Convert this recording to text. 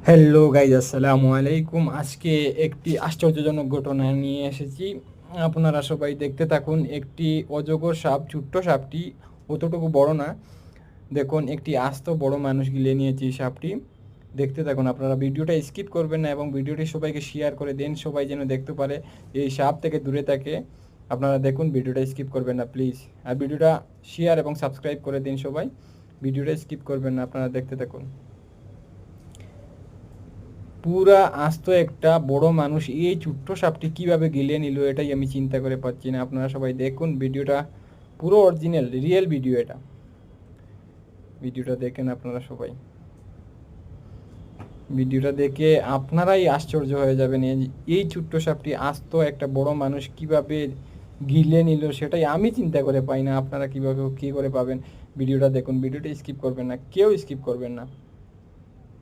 Hello guys, আসসালামু আলাইকুম। আজকে একটি আশ্চর্যজনক ঘটনা নিয়ে এসেছি। আপনারা সবাই দেখতে থাকুন। একটি অজগর সাপ, ছোট্ট সাপটি অতটুকু বড় না। দেখুন, একটি আস্ত বড় মানুষ গিলে নিয়েছে সাপটি। দেখতে থাকুন, আপনারা ভিডিওটা স্কিপ করবেন না এবং ভিডিওটি সবাইকে শেয়ার করে দেন, সবাই যেন দেখতে পারে, এই সাপ থেকে দূরে থাকে। আপনারা দেখুন, ভিডিওটা স্কিপ করবেন না প্লিজ। আর ভিডিওটা শেয়ার এবং সাবস্ক্রাইব করে দিন সবাই। ভিডিওটা স্কিপ করবেন না, আপনারা দেখতে থাকুন। পুরা আস্ত একটা বড় মানুষ এই ছোট্ট সাপটি কিভাবে গিলে নিল, এটাই আমি চিন্তা করে পাচ্ছি না। আপনারা সবাই দেখুন ভিডিওটা, পুরো অরিজিনাল রিয়েল ভিডিও। এটা ভিডিওটা দেখেন আপনারা সবাই। ভিডিওটা দেখে আপনারাই আশ্চর্য হয়ে যাবেন, এই ছোট্ট সাপটি আস্ত একটা বড় মানুষ কিভাবে গিলে নিল, সেটাই আমি চিন্তা করে পাই না। আপনারা কিভাবে কি করে পাবেন? ভিডিওটা দেখুন, ভিডিওটা স্কিপ করবেন না, কেউ স্কিপ করবেন না।